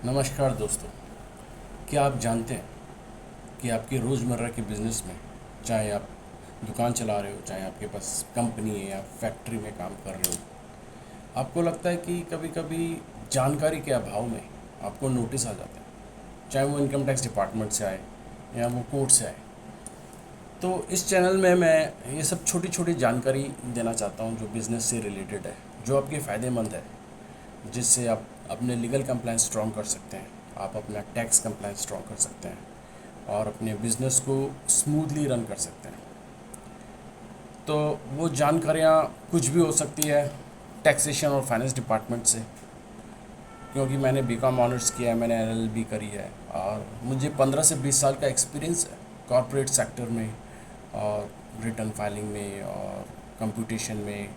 नमस्कार दोस्तों। क्या आप जानते हैं कि आपके रोज़मर्रा के बिज़नेस में, चाहे आप दुकान चला रहे हो, चाहे आपके पास कंपनी है या फैक्ट्री में काम कर रहे हो, आपको लगता है कि कभी कभी जानकारी के अभाव में आपको नोटिस आ जाता है, चाहे वो इनकम टैक्स डिपार्टमेंट से आए या वो कोर्ट से आए। तो इस चैनल में मैं ये सब छोटी छोटी जानकारी देना चाहता हूँ जो बिज़नेस से रिलेटेड है, जो आपके फ़ायदेमंद है, जिससे आप अपने लीगल कंप्लाइंस स्ट्रॉन्ग कर सकते हैं, आप अपना टैक्स कंप्लाइंस स्ट्रॉन्ग कर सकते हैं और अपने बिजनेस को स्मूथली रन कर सकते हैं। तो वो जानकारियाँ कुछ भी हो सकती है टैक्सेशन और फाइनेंस डिपार्टमेंट से, क्योंकि मैंने बीकॉम ऑनर्स किया है, मैंने एलएलबी करी है और मुझे 15 से 20 साल का एक्सपीरियंस है कॉरपोरेट सेक्टर में और रिटर्न फाइलिंग में और कंप्यूटेशन में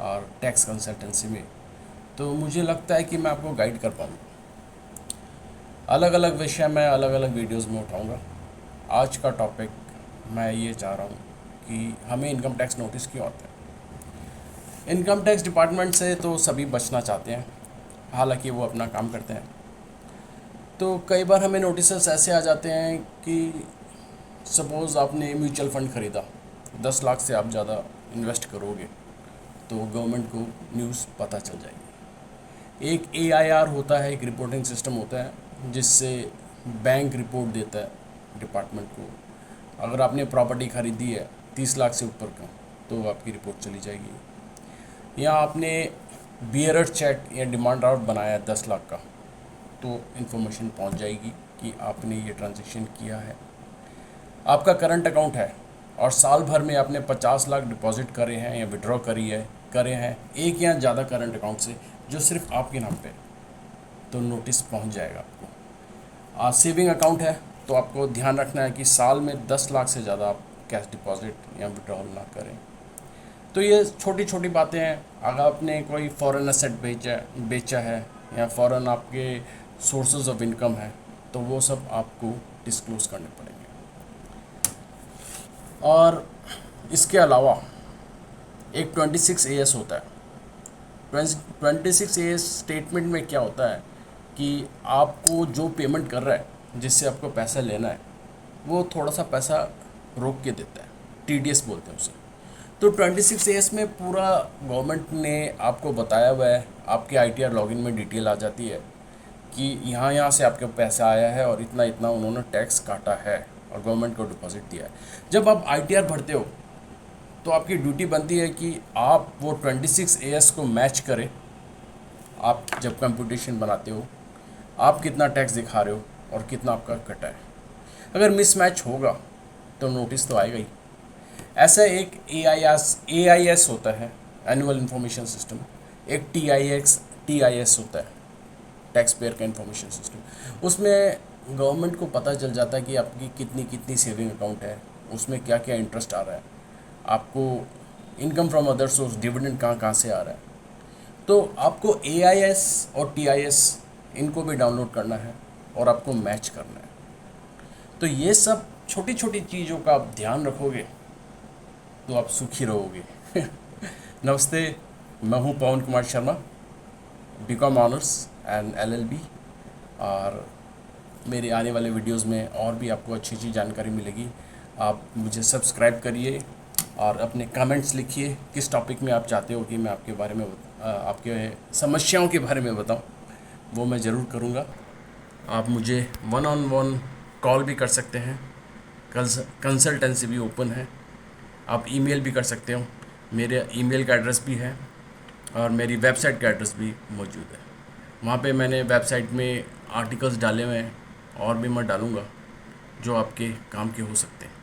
और टैक्स कंसल्टेंसी में। तो मुझे लगता है कि मैं आपको गाइड कर पाऊँगा। अलग अलग विषय मैं अलग अलग वीडियोस में उठाऊंगा। आज का टॉपिक मैं ये चाह रहा हूँ कि हमें इनकम टैक्स नोटिस क्यों आते हैं। इनकम टैक्स डिपार्टमेंट से तो सभी बचना चाहते हैं, हालांकि वो अपना काम करते हैं। तो कई बार हमें नोटिसेस ऐसे आ जाते हैं कि सपोज़ आपने म्यूचुअल फंड ख़रीदा, 10 लाख से आप ज़्यादा इन्वेस्ट करोगे तो गवर्नमेंट को न्यूज़ पता चल जाएगी। एक एआईआर होता है, एक रिपोर्टिंग सिस्टम होता है जिससे बैंक रिपोर्ट देता है डिपार्टमेंट को। अगर आपने प्रॉपर्टी ख़रीदी है 30 लाख से ऊपर का तो आपकी रिपोर्ट चली जाएगी। या आपने बियरर चेक या डिमांड ड्राफ्ट बनाया है 10 लाख का तो इन्फॉर्मेशन पहुंच जाएगी कि आपने ये ट्रांजैक्शन किया है। आपका करंट अकाउंट है और साल भर में आपने 50 लाख डिपॉजिट करे हैं या विड्रॉ करे हैं एक या ज़्यादा करंट अकाउंट से जो सिर्फ आपके नाम पे है, तो नोटिस पहुंच जाएगा आपको। सेविंग अकाउंट है तो आपको ध्यान रखना है कि साल में 10 लाख से ज़्यादा आप कैश डिपॉजिट या विड्रॉल ना करें। तो ये छोटी छोटी बातें हैं। अगर आपने कोई फॉरेन एसेट बेचा है या फॉरेन आपके सोर्सेज ऑफ इनकम है तो वो सब आपको डिस्क्लोज़ करने पड़ेंगे। और इसके अलावा एक 26 AS होता है। 26 AS स्टेटमेंट में क्या होता है कि आपको जो पेमेंट कर रहा है, जिससे आपको पैसा लेना है, वो थोड़ा सा पैसा रोक के देता है, टीडीएस बोलते हैं उसे। तो 26 AS में पूरा गवर्नमेंट ने आपको बताया हुआ है, आपके आईटीआर लॉगिन में डिटेल आ जाती है कि यहाँ से आपके पैसा आया है और इतना इतना उन्होंने टैक्स काटा है और गवर्नमेंट को डिपॉजिट दिया है। जब आप आईटीआर भरते हो तो आपकी ड्यूटी बनती है कि आप वो 26 AS को मैच करें। आप जब कंप्यूटेशन बनाते हो आप कितना टैक्स दिखा रहे हो और कितना आपका कटा है। अगर मिसमैच होगा तो नोटिस तो आएगा ही। ऐसा एक एआईएस होता है, एनुअल इंफॉर्मेशन सिस्टम। एक टीआईएस होता है, टैक्स पेयर का इंफॉर्मेशन सिस्टम। उसमें गवर्नमेंट को पता चल जाता है कि आपकी कितनी कितनी सेविंग अकाउंट है, उसमें क्या क्या इंटरेस्ट आ रहा है, आपको income from other source dividend कहाँ कहाँ से आ रहा है। तो आपको एआईएस और टीआईएस इनको भी डाउनलोड करना है और आपको मैच करना है। तो ये सब छोटी छोटी चीज़ों का आप ध्यान रखोगे तो आप सुखी रहोगे। नमस्ते, मैं हूँ Pavan Kumar Sharma, B Com honours and LLB. और मेरे आने वाले वीडियोस में और भी आपको अच्छी अच्छी जानकारी मिलेगी। आप मुझे सब्सक्राइब करिए और अपने कमेंट्स लिखिए किस टॉपिक में आप चाहते हो कि मैं आपके बारे में आपके समस्याओं के बारे में बताऊं, वो मैं ज़रूर करूंगा। आप मुझे 1-on-1 कॉल भी कर सकते हैं, कंसल्टेंसी भी ओपन है। आप ईमेल भी कर सकते हो, मेरे ईमेल का एड्रेस भी है और मेरी वेबसाइट का एड्रेस भी मौजूद है। वहाँ पे मैंने वेबसाइट में आर्टिकल्स डाले हुए हैं और भी मैं डालूँगा जो आपके काम के हो सकते हैं।